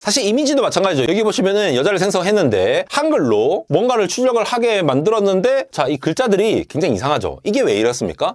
사실 이미지도 마찬가지죠. 여기 보시면은 여자를 생성했는데 한글로 뭔가를 출력을 하게 만들었는데 자, 이 글자들이 굉장히 이상하죠. 이게 왜 이렇습니까?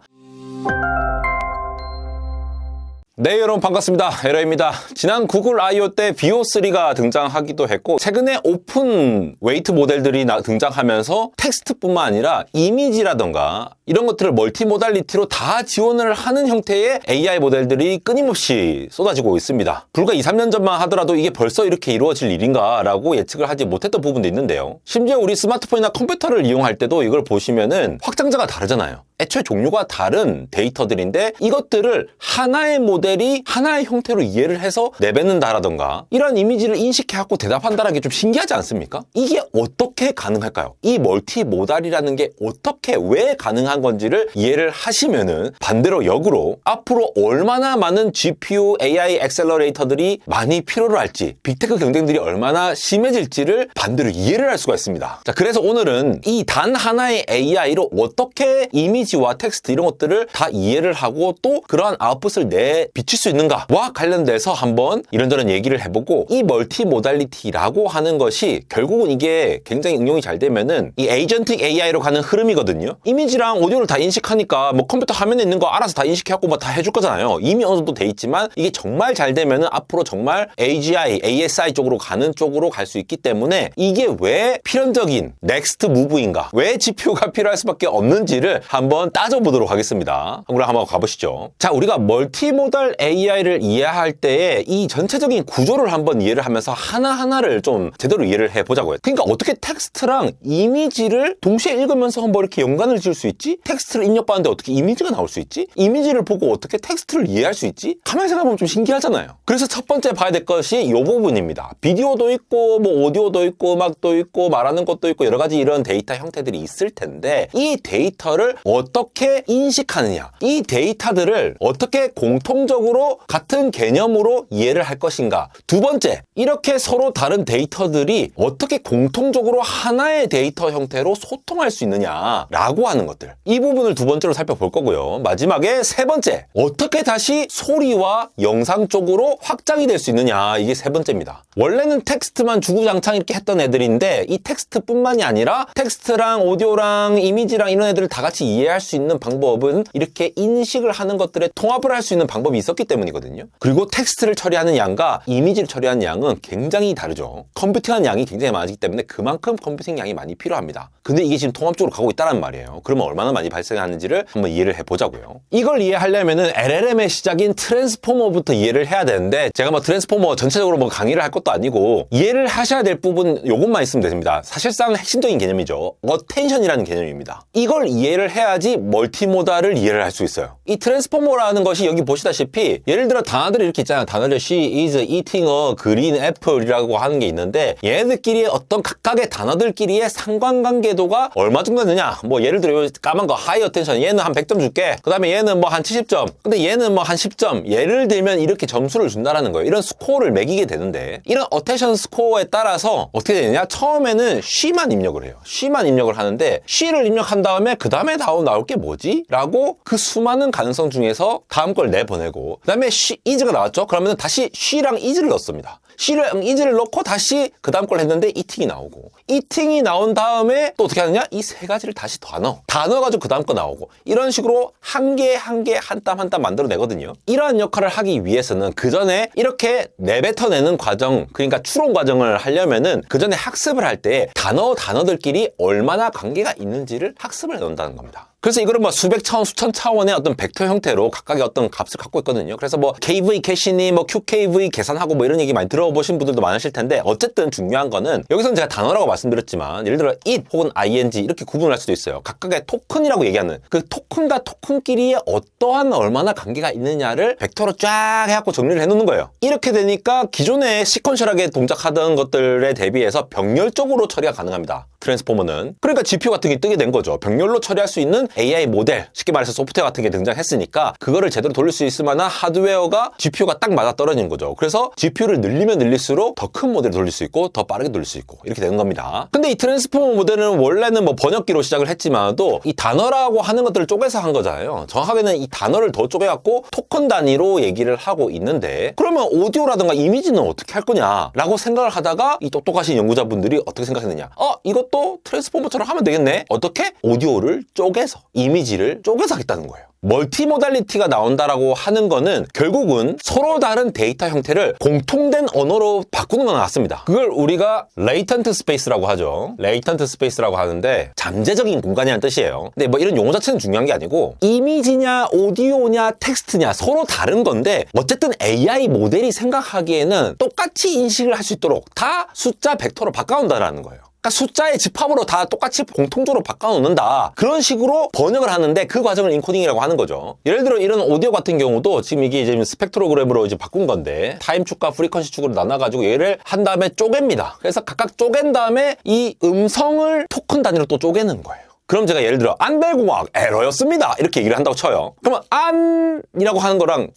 네, 여러분 반갑습니다. 에러입니다. 지난 구글 I.O. 때 VO3가 등장하기도 했고 최근에 오픈 웨이트 모델들이 등장하면서 텍스트뿐만 아니라 이미지라던가 이런 것들을 멀티모달리티로 다 지원을 하는 형태의 AI 모델들이 끊임없이 쏟아지고 있습니다. 불과 2, 3년 전만 하더라도 이게 벌써 이렇게 이루어질 일인가 라고 예측을 하지 못했던 부분도 있는데요. 심지어 우리 스마트폰이나 컴퓨터를 이용할 때도 이걸 보시면은 확장자가 다르잖아요. 애초에 종류가 다른 데이터들인데 이것들을 하나의 모델이 하나의 형태로 이해를 해서 내뱉는다라던가 이런 이미지를 인식해갖고 대답한다는 게 좀 신기하지 않습니까? 이게 어떻게 가능할까요? 이 멀티모달이라는 게 어떻게 왜 가능한 건지를 이해를 하시면은 반대로 역으로 앞으로 얼마나 많은 GPU AI 액셀러레이터들이 많이 필요로 할지 빅테크 경쟁들이 얼마나 심해질지를 반대로 이해를 할 수가 있습니다. 자, 그래서 오늘은 이 단 하나의 AI로 어떻게 이미지와 텍스트 이런 것들을 다 이해를 하고 또 그러한 아웃풋을 비칠 수 있는가와 관련돼서 한번 이런저런 얘기를 해보고 이 멀티모달리티라고 하는 것이 결국은 이게 굉장히 응용이 잘 되면은 이 에이전틱 AI로 가는 흐름이거든요. 이미지랑 오디오를 다 인식하니까 뭐 컴퓨터 화면에 있는 거 알아서 다 인식해갖고 뭐 다 해줄 거잖아요. 이미 어느 정도 돼 있지만 이게 정말 잘 되면은 앞으로 정말 AGI, ASI 쪽으로 가는 쪽으로 갈 수 있기 때문에 이게 왜 필연적인 넥스트 무브인가? 왜 GPU가 필요할 수밖에 없는지를 한번 따져보도록 하겠습니다. 그럼 한번 가보시죠. 자, 우리가 멀티모달 AI를 이해할 때에 이 전체적인 구조를 한번 이해를 하면서 하나하나를 좀 제대로 이해를 해보자고요. 그러니까 어떻게 텍스트랑 이미지를 동시에 읽으면서 한번 이렇게 연관을 지을 수 있지? 텍스트를 입력받는데 어떻게 이미지가 나올 수 있지? 이미지를 보고 어떻게 텍스트를 이해할 수 있지? 가만히 생각해보면 좀 신기하잖아요. 그래서 첫 번째 봐야 될 것이 이 부분입니다. 비디오도 있고 뭐 오디오도 있고 음악도 있고 말하는 것도 있고 여러 가지 이런 데이터 형태들이 있을 텐데 이 데이터를 어떻게 인식하느냐, 이 데이터들을 어떻게 공통적으로 같은 개념으로 이해를 할 것인가. 두 번째, 이렇게 서로 다른 데이터들이 어떻게 공통적으로 하나의 데이터 형태로 소통할 수 있느냐라고 하는 것들. 이 부분을 두 번째로 살펴볼 거고요. 마지막에 세 번째, 어떻게 다시 소리와 영상 쪽으로 확장이 될 수 있느냐. 이게 세 번째입니다. 원래는 텍스트만 주구장창 이렇게 했던 애들인데 이 텍스트뿐만이 아니라 텍스트랑 오디오랑 이미지랑 이런 애들을 다 같이 이해할 수 있는 방법은 이렇게 인식을 하는 것들에 통합을 할 수 있는 방법이 있었기 때문이거든요. 그리고 텍스트를 처리하는 양과 이미지를 처리하는 양은 굉장히 다르죠. 컴퓨팅하는 양이 굉장히 많기 때문에 그만큼 컴퓨팅 양이 많이 필요합니다. 근데 이게 지금 통합적으로 가고 있다는 말이에요. 그러면 얼마나 많이 발생하는지를 한번 이해를 해보자고요. 이걸 이해하려면은 LLM의 시작인 트랜스포머부터 이해를 해야 되는데 제가 뭐 트랜스포머 전체적으로 뭐 강의를 할 것도 아니고 이해를 하셔야 될 부분 요것만 있으면 됩니다. 사실상 핵심적인 개념이죠. 어텐션이라는 개념입니다. 이걸 이해를 해야지 멀티모달을 이해를 할 수 있어요. 이 트랜스포머라는 것이 여기 보시다시피 예를 들어 단어들이 이렇게 있잖아요. 단어들 She is eating a green apple이라고 하는 게 있는데 얘네들끼리의 어떤 각각의 단어들끼리의 상관관계도가 얼마 정도 되느냐. 뭐 예를 들어 까만 거 하이 어텐션 얘는 한 100점 줄게. 그 다음에 얘는 뭐 한 70점. 근데 얘는 뭐 한 10점. 예를 들면 이렇게 점수를 준다라는 거예요. 이런 스코어를 매기게 되는데 이런 어텐션 스코어에 따라서 어떻게 되느냐. 처음에는 she만 입력을 해요. she만 입력을 하는데 she를 입력한 다음에 그 다음에 나올 게 뭐지? 라고 그 수많은 가능성 중에서 다음 걸 내보내고 그 다음에 she is가 나왔죠? 그러면 다시 she랑 is를 넣습니다. she랑 is를 넣고 다시 그 다음 걸 했는데 eating이 나오고 eating이 나온 다음에 또 어떻게 하느냐? 이 세 가지를 다시 다 넣어가지고 그 다음 거 나오고 이런 식으로 한 개 한 개 한 땀 한 땀 만들어내거든요. 이러한 역할을 하기 위해서는 그 전에 이렇게 내뱉어내는 과정, 그러니까 추론 과정을 하려면은 그 전에 학습을 할 때 단어들끼리 얼마나 관계가 있는지를 학습을 해놓는다는 겁니다. 그래서 이거를 뭐 수백 차원, 수천 차원의 어떤 벡터 형태로 각각의 어떤 값을 갖고 있거든요. 그래서 뭐 KV 캐시니 뭐 QKV 계산하고 뭐 이런 얘기 많이 들어보신 분들도 많으실 텐데 어쨌든 중요한 거는 여기서는 제가 단어라고 말씀드렸지만 예를 들어 it 혹은 ing 이렇게 구분할 수도 있어요. 각각의 토큰이라고 얘기하는 그 토큰과 토큰끼리의 어떠한 얼마나 관계가 있느냐를 벡터로 쫙 해갖고 정리를 해놓는 거예요. 이렇게 되니까 기존에 시퀀셜하게 동작하던 것들에 대비해서 병렬적으로 처리가 가능합니다. 트랜스포머는. 그러니까 GPU 같은 게 뜨게 된 거죠. 병렬로 처리할 수 있는 AI 모델, 쉽게 말해서 소프트웨어 같은 게 등장했으니까 그거를 제대로 돌릴 수 있을 만한 하드웨어가 GPU가 딱 맞아 떨어진 거죠. 그래서 GPU를 늘리면 늘릴수록 더 큰 모델을 돌릴 수 있고 더 빠르게 돌릴 수 있고 이렇게 되는 겁니다. 근데 이 트랜스포머 모델은 원래는 뭐 번역기로 시작을 했지만도 이 단어라고 하는 것들을 쪼개서 한 거잖아요. 정확하게는 이 단어를 더 쪼개갖고 토큰 단위로 얘기를 하고 있는데, 그러면 오디오라든가 이미지는 어떻게 할 거냐라고 생각을 하다가 이 똑똑하신 연구자분들이 어떻게 생각했느냐, 이것도 트랜스포머처럼 하면 되겠네. 어떻게? 오디오를 쪼개서 이미지를 쪼개서 하겠다는 거예요. 멀티모달리티가 나온다라고 하는 거는 결국은 서로 다른 데이터 형태를 공통된 언어로 바꾸는 건 같습니다. 그걸 우리가 레이턴트 스페이스라고 하죠. 레이턴트 스페이스라고 하는데 잠재적인 공간이라는 뜻이에요. 근데 뭐 이런 용어 자체는 중요한 게 아니고, 이미지냐 오디오냐 텍스트냐 서로 다른 건데 어쨌든 AI 모델이 생각하기에는 똑같이 인식을 할 수 있도록 다 숫자 벡터로 바꿔온다라는 거예요. 그러니까 숫자의 집합으로 다 똑같이 공통적으로 바꿔놓는다. 그런 식으로 번역을 하는데 그 과정을 인코딩이라고 하는 거죠. 예를 들어 이런 오디오 같은 경우도 지금 이게 이제 스펙트로그램으로 이제 바꾼 건데, 타임 축과 프리퀀시 축으로 나눠가지고 얘를 한 다음에 쪼갭니다. 그래서 각각 쪼갠 다음에 이 음성을 토큰 단위로 또 쪼개는 거예요. 그럼 제가 예를 들어 안벨공학 에러였습니다 이렇게 얘기를 한다고 쳐요. 그러면 안이라고 하는 거랑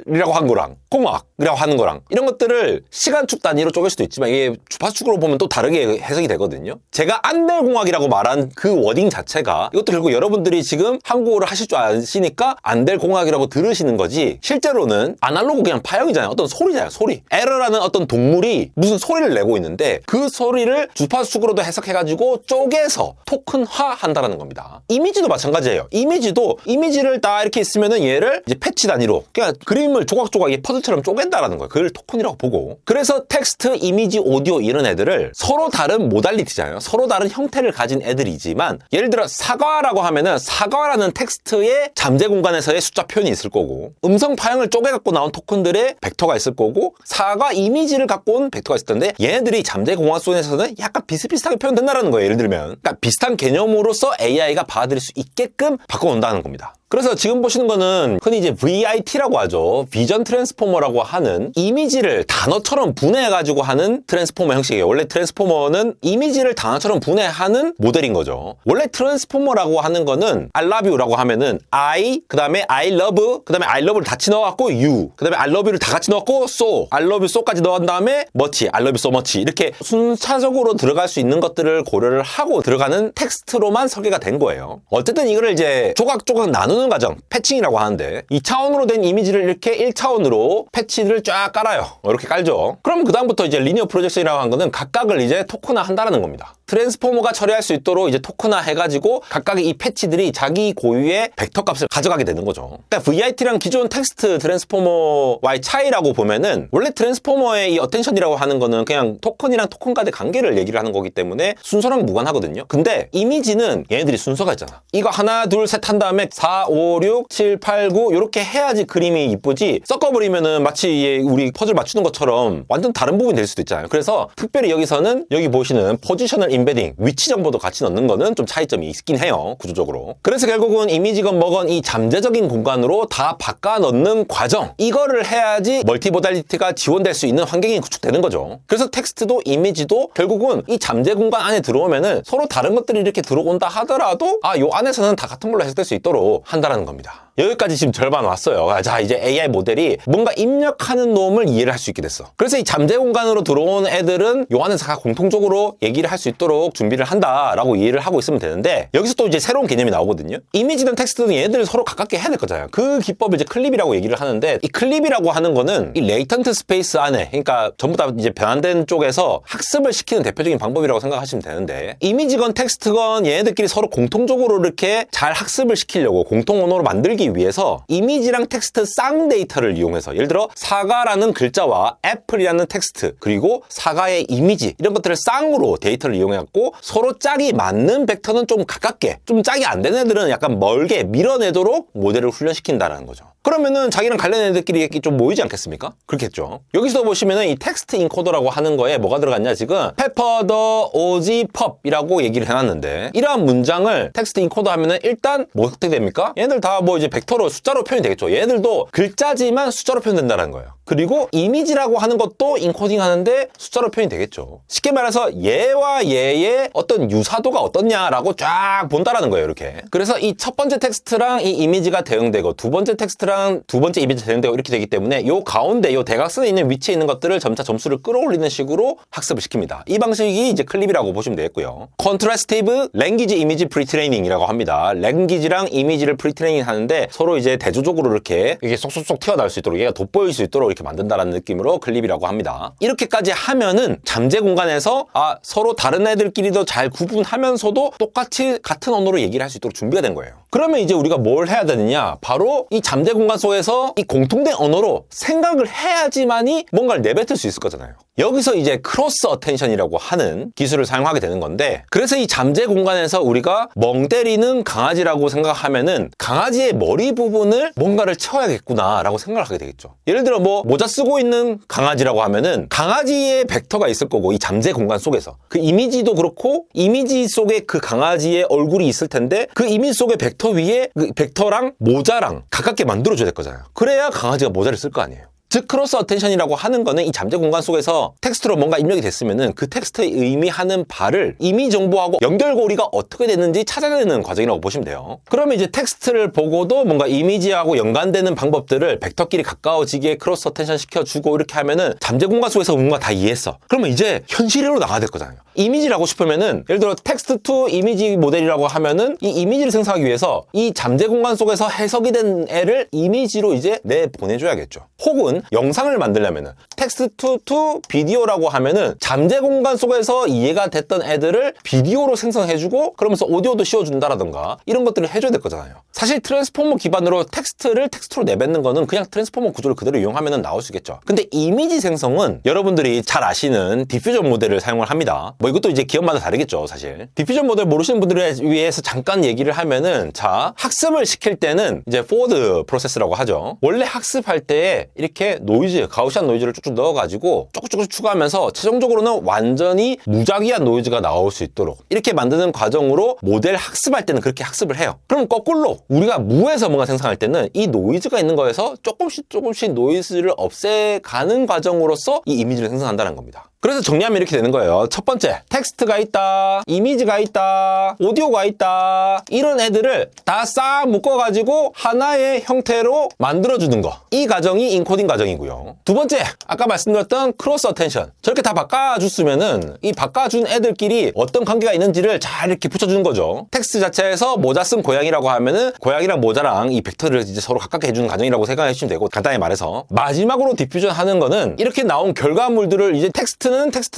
뗄이라고 하는 거랑 공학이라고 하는 거랑 이런 것들을 시간축 단위로 쪼갤 수도 있지만 이게 주파수축으로 보면 또 다르게 해석이 되거든요. 제가 안벨공학이라고 말한 그 워딩 자체가, 이것도 결국 여러분들이 지금 한국어를 하실 줄 아시니까 안벨공학이라고 들으시는 거지, 실제로는 아날로그 그냥 파형이잖아요. 어떤 소리잖아요. 소리. 에러라는 어떤 동물이 무슨 소리를 내고 있는데 그 소리를 주파수축으로도 해석해가지고 쪼개서 토큰화 한다라는 겁니다. 이미지도 마찬가지예요. 이미지를 딱 이렇게 있으면은 얘를 이제 패치 단위로 그냥 그림을 조각조각 퍼즐처럼 쪼갠다라는 거예요. 그걸 토큰이라고 보고. 그래서 텍스트, 이미지, 오디오 이런 애들을 서로 다른 모달리티잖아요. 서로 다른 형태를 가진 애들이지만, 예를 들어 사과라고 하면은 사과라는 텍스트의 잠재 공간에서의 숫자 표현이 있을 거고, 음성 파형을 쪼개갖고 나온 토큰들의 벡터가 있을 거고, 사과 이미지를 갖고 온 벡터가 있을 텐데 얘네들이 잠재 공간 속에서는 약간 비슷비슷하게 표현된다는 거예요. 예를 들면 그러니까 비슷한 개념으로 AI가 받아들일 수 있게끔 바꿔놓는다는 겁니다. 그래서 지금 보시는 거는 흔히 이제 VIT라고 하죠. 비전 트랜스포머라고 하는 이미지를 단어처럼 분해해가지고 하는 트랜스포머 형식이에요. 원래 트랜스포머는 이미지를 단어처럼 분해하는 모델인 거죠. 원래 트랜스포머라고 하는 거는 I love you라고 하면은 I, 그 다음에 I love, 그 다음에 I love를 같이 넣어갖고 you, 그 다음에 I love you를 다 같이 넣었고 so, I love you so까지 넣은 다음에 much, I love you so much, 이렇게 순차적으로 들어갈 수 있는 것들을 고려를 하고 들어가는 텍스트로만 설계가 된 거예요. 어쨌든 이거를 이제 조각조각 나누는 과정, 패칭이라고 하는데, 2차원으로 된 이미지를 이렇게 1차원으로 패치를 쫙 깔아요. 이렇게 깔죠. 그럼 그 다음부터 이제 리니어 프로젝션이라고 하는 거는 각각을 이제 토큰화 한다는 겁니다. 트랜스포머가 처리할 수 있도록 이제 토큰화 해가지고 각각의 이 패치들이 자기 고유의 벡터 값을 가져가게 되는 거죠. 그러니까 VIT랑 기존 텍스트 트랜스포머와의 차이라고 보면은, 원래 트랜스포머의 이 어텐션이라고 하는 거는 그냥 토큰이랑 토큰 간의 관계를 얘기를 하는 거기 때문에 순서랑 무관하거든요. 근데 이미지는 얘네들이 순서가 있잖아. 이거 하나 둘 셋 한 다음에 4, 5, 6, 7, 8, 9 이렇게 해야지 그림이 이쁘지, 섞어버리면은 마치 우리 퍼즐 맞추는 것처럼 완전 다른 부분이 될 수도 있잖아요. 그래서 특별히 여기서는 여기 보시는 포지셔널 임베딩, 위치 정보도 같이 넣는 거는 좀 차이점이 있긴 해요. 구조적으로. 그래서 결국은 이미지건 뭐건 이 잠재적인 공간으로 다 바꿔 넣는 과정, 이거를 해야지 멀티모달리티가 지원될 수 있는 환경이 구축되는 거죠. 그래서 텍스트도 이미지도 결국은 이 잠재 공간 안에 들어오면은 서로 다른 것들이 이렇게 들어온다 하더라도 요 안에서는 다 같은 걸로 해석될 수 있도록 한다는 겁니다. 여기까지 지금 절반 왔어요. 자, 이제 AI 모델이 뭔가 입력하는 놈을 이해를 할 수 있게 됐어. 그래서 이 잠재 공간으로 들어온 애들은 요 안에서 다 공통적으로 얘기를 할 수 있도록 준비를 한다라고 이해를 하고 있으면 되는데, 여기서 또 이제 새로운 개념이 나오거든요. 이미지든 텍스트든 얘네들 서로 가깝게 해야 될 거잖아요. 그 기법을 이제 클립이라고 얘기를 하는데, 이 클립이라고 하는 거는 이 레이턴트 스페이스 안에, 그러니까 전부 다 이제 변환된 쪽에서 학습을 시키는 대표적인 방법이라고 생각하시면 되는데, 이미지건 텍스트건 얘네들끼리 서로 공통적으로 이렇게 잘 학습을 시키려고 공통 언어로 만들기 위해서 이미지랑 텍스트 쌍 데이터를 이용해서, 예를 들어 사과라는 글자와 애플이라는 텍스트, 그리고 사과의 이미지, 이런 것들을 쌍으로 데이터를 이용해갖고 서로 짝이 맞는 벡터는 좀 가깝게, 좀 짝이 안 되는 애들은 약간 멀게 밀어내도록 모델을 훈련시킨다는 거죠. 그러면은 자기랑 관련 애들끼리 좀 모이지 않겠습니까? 그렇겠죠. 여기서 보시면은 이 텍스트 인코더라고 하는 거에 뭐가 들어갔냐, 지금 페퍼 더 오지 펍이라고 얘기를 해놨는데, 이러한 문장을 텍스트 인코더 하면은 일단 뭐 어떻게 됩니까? 얘네들 다 뭐 이제 벡터로 숫자로 표현이 되겠죠. 얘네들도 글자지만 숫자로 표현된다는 거예요. 그리고 이미지라고 하는 것도 인코딩 하는데 숫자로 표현이 되겠죠. 쉽게 말해서 얘와 얘의 어떤 유사도가 어떻냐라고 쫙 본다라는 거예요. 이렇게. 그래서 이 첫 번째 텍스트랑 이 이미지가 대응되고 두 번째 텍스트랑 두 번째 이미지가 대응되고 이렇게 되기 때문에 요 가운데 요 대각선에 있는 위치에 있는 것들을 점차 점수를 끌어올리는 식으로 학습을 시킵니다. 이 방식이 이제 클립이라고 보시면 되겠고요. Contrastive Language Image Pre-training이라고 합니다. 랭귀지랑 이미지를 프리트레이닝 하는데 서로 이제 대조적으로 이렇게 쏙쏙쏙 튀어나올 수 있도록 얘가 돋보일 수 있도록 이렇게 만든다라는 느낌으로 클립이라고 합니다. 이렇게까지 하면은 잠재 공간에서 서로 다른 애들끼리도 잘 구분하면서도 똑같이 같은 언어로 얘기를 할 수 있도록 준비가 된 거예요. 그러면 이제 우리가 뭘 해야 되느냐? 바로 이 잠재 공간 속에서 이 공통된 언어로 생각을 해야지만이 뭔가를 내뱉을 수 있을 거잖아요. 여기서 이제 크로스 어텐션이라고 하는 기술을 사용하게 되는 건데, 그래서 이 잠재 공간에서 우리가 멍 때리는 강아지라고 생각하면은 강아지의 머리 부분을 뭔가를 채워야겠구나 라고 생각을 하게 되겠죠. 예를 들어 뭐 모자 쓰고 있는 강아지라고 하면은 강아지의 벡터가 있을 거고, 이 잠재 공간 속에서 그 이미지도 그렇고 이미지 속에 그 강아지의 얼굴이 있을 텐데 그 이미지 속의 벡터 위에 그 벡터랑 모자랑 가깝게 만들어줘야 될 거잖아요. 그래야 강아지가 모자를 쓸 거 아니에요. 즉 크로스 어텐션이라고 하는 거는 이 잠재 공간 속에서 텍스트로 뭔가 입력이 됐으면은 그 텍스트의 의미하는 바를 이미 정보하고 연결고리가 어떻게 됐는지 찾아내는 과정이라고 보시면 돼요. 그러면 이제 텍스트를 보고도 뭔가 이미지하고 연관되는 방법들을 벡터끼리 가까워지게 크로스 어텐션 시켜주고 이렇게 하면은 잠재 공간 속에서 뭔가 다 이해했어. 그러면 이제 현실로 나가야 될 거잖아요. 이미지라고 싶으면은 예를 들어 텍스트 투 이미지 모델이라고 하면은 이 이미지를 생성하기 위해서 이 잠재 공간 속에서 해석이 된 애를 이미지로 이제 내보내줘야겠죠. 혹은 영상을 만들려면은 텍스트 투 비디오라고 하면은 잠재 공간 속에서 이해가 됐던 애들을 비디오로 생성해주고 그러면서 오디오도 씌워준다라던가 이런 것들을 해줘야 될 거잖아요. 사실 트랜스포머 기반으로 텍스트를 텍스트로 내뱉는 거는 그냥 트랜스포머 구조를 그대로 이용하면은 나올 수 있겠죠. 근데 이미지 생성은 여러분들이 잘 아시는 디퓨전 모델을 사용을 합니다. 뭐 이것도 이제 기업마다 다르겠죠, 사실. 디퓨전 모델 모르시는 분들을 위해서 잠깐 얘기를 하면은, 자, 학습을 시킬 때는 이제 포워드 프로세스라고 하죠. 원래 학습할 때 이렇게 노이즈, 가우시안 노이즈를 쭉쭉 넣어가지고 조금씩 추가하면서 최종적으로는 완전히 무작위한 노이즈가 나올 수 있도록 이렇게 만드는 과정으로 모델 학습할 때는 그렇게 학습을 해요. 그럼 거꾸로 우리가 무에서 뭔가 생성할 때는 이 노이즈가 있는 거에서 조금씩 노이즈를 없애가는 과정으로서 이 이미지를 생성한다는 겁니다. 그래서 정리하면 이렇게 되는 거예요. 첫 번째, 텍스트가 있다, 이미지가 있다, 오디오가 있다, 이런 애들을 다 싹 묶어가지고 하나의 형태로 만들어주는 거. 이 과정이 인코딩 과정이고요. 두 번째, 아까 말씀드렸던 크로스 어텐션. 저렇게 다 바꿔줬으면은 이 바꿔준 애들끼리 어떤 관계가 있는지를 잘 이렇게 붙여주는 거죠. 텍스트 자체에서 모자 쓴 고양이라고 하면은 고양이랑 모자랑 이 벡터를 이제 서로 가깝게 해주는 과정이라고 생각해 주시면 되고, 간단히 말해서 마지막으로 디퓨전 하는 거는 이렇게 나온 결과물들을 이제 텍스트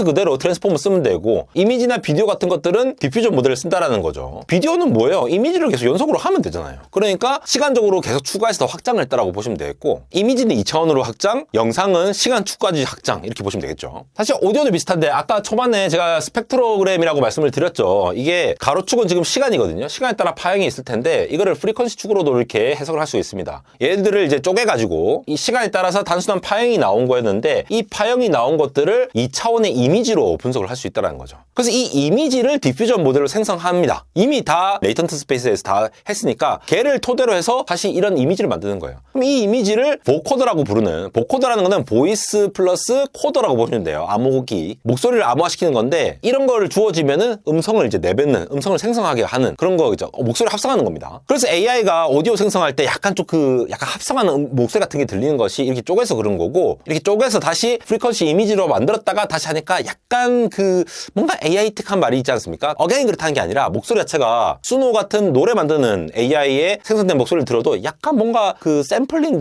그대로 트랜스포머 쓰면 되고, 이미지나 비디오 같은 것들은 디퓨전 모델을 쓴다라는 거죠. 비디오는 뭐예요? 이미지를 계속 연속으로 하면 되잖아요. 그러니까 시간적으로 계속 추가해서 확장을 했다라고 보시면 되겠고, 이미지는 2차원으로 확장, 영상은 시간 추가지 확장, 이렇게 보시면 되겠죠. 사실 오디오도 비슷한데 아까 초반에 제가 스펙트로그램이라고 말씀을 드렸죠. 이게 가로축은 지금 시간이거든요. 시간에 따라 파형이 있을 텐데 이거를 프리퀀시 축으로도 이렇게 해석을 할 수 있습니다. 얘들을 이제 쪼개가지고 이 시간에 따라서 단순한 파형이 나온 거였는데 이 파형이 나온 것들을 2차원의 이미지로 분석을 할 수 있다는 거죠. 그래서 이 이미지를 디퓨전 모델로 생성합니다. 이미 다 레이턴트 스페이스에서 다 했으니까 걔를 토대로 해서 다시 이런 이미지를 만드는 거예요. 그럼 이 이미지를 보코더라고 부르는, 보코더라는 거는 보이스 플러스 코더라고 보시면 돼요. 암호기, 목소리를 암호화시키는 건데 이런 거를 주어지면은 음성을 이제 내뱉는, 음성을 생성하게 하는 그런 거죠. 목소리 합성하는 겁니다. 그래서 AI가 오디오 생성할 때 약간 좀 약간 합성하는 목소리 같은 게 들리는 것이 이렇게 쪼개서 그런 거고, 이렇게 쪼개서 다시 프리퀀시 이미지로 만들었다가 다시 하니까 약간 뭔가 AI-특한 말이 있지 않습니까? 억양이 그렇다는 게 아니라 목소리 자체가 수노 같은 노래 만드는 AI의 생성된 목소리를 들어도 약간 뭔가 샘플링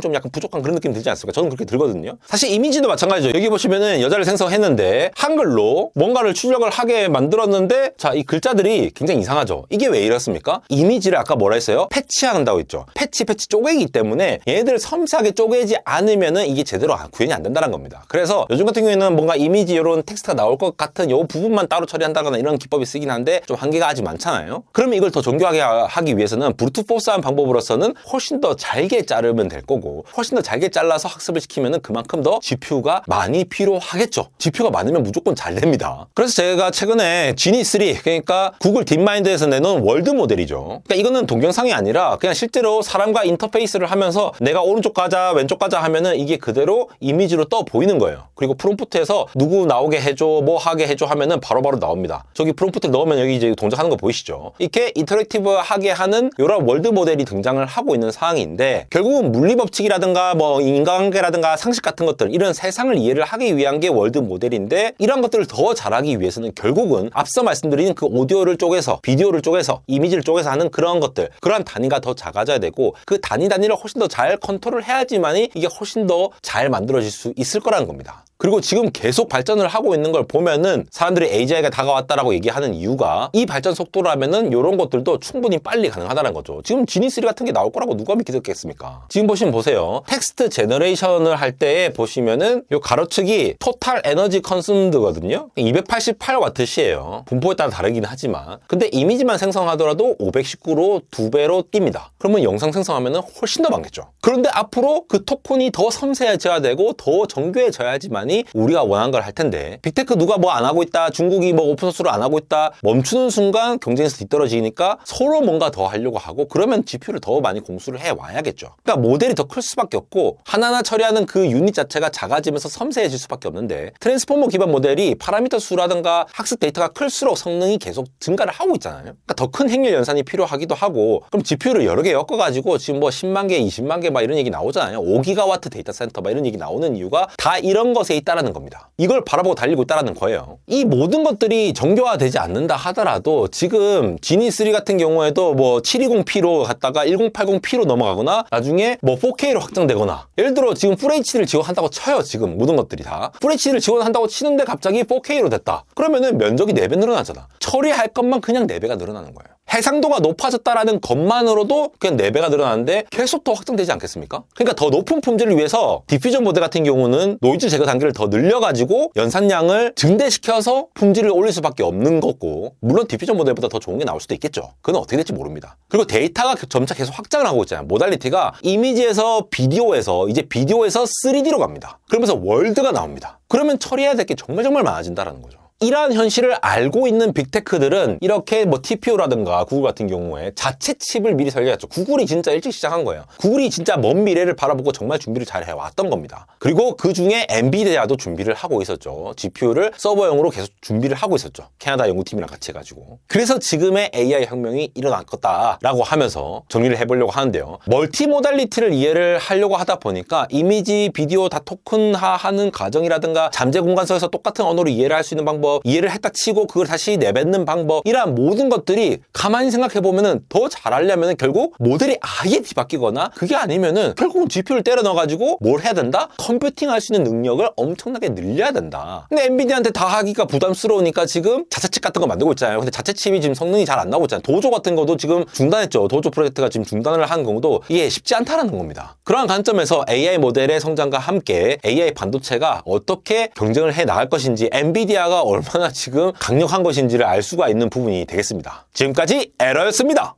좀 약간 부족한 그런 느낌이 들지 않습니까? 저는 그렇게 들거든요. 사실 이미지도 마찬가지죠. 여기 보시면은 여자를 생성했는데 한글로 뭔가를 출력을 하게 만들었는데, 자, 이 글자들이 굉장히 이상하죠. 이게 왜 이렇습니까? 이미지를 아까 뭐라 했어요? 패치한다고 했죠. 패치 쪼개기 때문에 얘네들 섬세하게 쪼개지 않으면은 이게 제대로 구현이 안 된다는 겁니다. 그래서 요즘 같은 경우에는 뭔가 이미지 이런 텍스트가 나올 것 같은 이 부분만 따로 처리한다거나 이런 기법이 쓰긴 한데 좀 한계가 아직 많잖아요. 그러면 이걸 더 정교하게 하기 위해서는 브루트 포스한 방법으로서는 훨씬 더 잘게 자르면 될 거고, 훨씬 더 잘게 잘라서 학습을 시키면 그만큼 더 GPU가 많이 필요하겠죠. GPU가 많으면 무조건 잘 됩니다. 그래서 제가 최근에 지니3, 그러니까 구글 딥마인드에서 내놓은 월드 모델이죠. 그러니까 이거는 동영상이 아니라 그냥 실제로 사람과 인터페이스를 하면서 내가 오른쪽 가자 왼쪽 가자 하면은 이게 그대로 이미지로 떠 보이는 거예요. 그리고 프롬프트에서 누구 나오게 해줘, 뭐 하게 해줘 하면은 바로바로 나옵니다. 저기 프롬프트를 넣으면 여기 이제 동작하는 거 보이시죠? 이렇게 인터랙티브하게 하는 이런 월드 모델이 등장을 하고 있는 상황인데, 결국은 물리법칙이라든가 뭐 인간관계라든가 상식 같은 것들, 이런 세상을 이해를 하기 위한 게 월드 모델인데, 이런 것들을 더 잘하기 위해서는 결국은 앞서 말씀드린 그 오디오를 쪼개서, 비디오를 쪼개서, 이미지를 쪼개서 하는 그런 것들, 그러한 단위가 더 작아져야 되고, 그 단위를 훨씬 더 잘 컨트롤을 해야지만이 이게 훨씬 더 잘 만들어질 수 있을 거라는 겁니다. 그리고 지금 계속 발전을 하고 있는 걸 보면은 사람들이 AGI가 다가왔다라고 얘기하는 이유가, 이 발전 속도라면은 이런 것들도 충분히 빨리 가능하다는 거죠. 지금 지니3 같은 게 나올 거라고 누가 믿겠습니까? 지금 보세요. 텍스트 제너레이션을 할 때에 보시면은 요 가로축이 토탈 에너지 컨숨드거든요. 288W예요. 분포에 따라 다르긴 하지만. 근데 이미지만 생성하더라도 519로 2배로 뜁니다. 그러면 영상 생성하면은 훨씬 더 많겠죠. 그런데 앞으로 그 토큰이 더 섬세해져야 되고 더 정교해져야지만 우리가 원하는 걸 할 텐데, 빅테크 누가 뭐 안 하고 있다, 중국이 뭐 오픈소스로 안 하고 있다, 멈추는 순간 경쟁에서 뒤떨어지니까 서로 뭔가 더 하려고 하고, 그러면 GPU를 더 많이 공수를 해 와야겠죠. 그러니까 모델이 더 클 수밖에 없고, 하나하나 처리하는 그 유닛 자체가 작아지면서 섬세해질 수밖에 없는데, 트랜스포머 기반 모델이 파라미터 수라든가 학습 데이터가 클수록 성능이 계속 증가를 하고 있잖아요. 그러니까 더 큰 행렬 연산이 필요하기도 하고, 그럼 GPU를 여러 개 엮어가지고 지금 뭐 10만 개, 20만 개 막 이런 얘기 나오잖아요. 5기가와트 데이터 센터 막 이런 얘기 나오는 이유가 다 이런 것에 있다라는 겁니다. 이걸 바라보고 달리고 있다라는 거예요. 이 모든 것들이 정교화되지 않는다 하더라도 지금 지니3 같은 경우에도 뭐 720p로 갔다가 1080p로 넘어가거나 나중에 뭐 4K로 확장되거나, 예를 들어 지금 FHD를 지원한다고 쳐요. 지금 모든 것들이 다 FHD를 지원한다고 치는데 갑자기 4K로 됐다. 그러면은 면적이 4배 늘어나잖아. 처리할 것만 그냥 4배가 늘어나는 거예요. 해상도가 높아졌다라는 것만으로도 그냥 4배가 늘어나는데 계속 더 확장되지 않겠습니까? 그러니까 더 높은 품질을 위해서 디퓨전 모드 같은 경우는 노이즈 제거 단계를 더 늘려가지고 연산량을 증대시켜서 품질을 올릴 수밖에 없는 거고, 물론 디퓨전 모델보다 더 좋은 게 나올 수도 있겠죠. 그건 어떻게 될지 모릅니다. 그리고 데이터가 점차 계속 확장을 하고 있잖아요. 모달리티가 이미지에서 비디오에서, 이제 비디오에서 3D로 갑니다. 그러면서 월드가 나옵니다. 그러면 처리해야 될 게 정말 많아진다는 거죠. 이러한 현실을 알고 있는 빅테크들은 이렇게 뭐 TPU라든가 구글 같은 경우에 자체 칩을 미리 설계했죠. 구글이 진짜 일찍 시작한 거예요. 구글이 진짜 먼 미래를 바라보고 정말 준비를 잘 해왔던 겁니다. 그리고 그 중에 엔비디아도 준비를 하고 있었죠. GPU를 서버용으로 계속 준비를 하고 있었죠. 캐나다 연구팀이랑 같이 해가지고. 그래서 지금의 AI 혁명이 일어날 거다라고 하면서 정리를 해보려고 하는데요. 멀티모달리티를 이해를 하려고 하다 보니까 이미지, 비디오 다 토큰화하는 과정이라든가 잠재 공간속에서 똑같은 언어로 이해를 할 수 있는 방법, 이해를 했다 치고 그걸 다시 내뱉는 방법, 이러한 모든 것들이 가만히 생각해보면은 더 잘하려면 결국 모델이 아예 뒤바뀌거나, 그게 아니면은 결국은 GPU를 때려 넣어가지고 뭘 해야 된다? 컴퓨팅 할 수 있는 능력을 엄청나게 늘려야 된다. 근데 엔비디아한테 다 하기가 부담스러우니까 지금 자체칩 같은 거 만들고 있잖아요. 근데 자체칩이 지금 성능이 잘 안 나오고 있잖아요. 도조 같은 것도 지금 중단했죠. 도조 프로젝트가 지금 중단을 한 경우도 이게 쉽지 않다는 겁니다. 그러한 관점에서 AI 모델의 성장과 함께 AI 반도체가 어떻게 경쟁을 해 나갈 것인지, 엔비디아가 얼마나 지금 강력한 것인지를 알 수가 있는 부분이 되겠습니다. 지금까지 에러였습니다.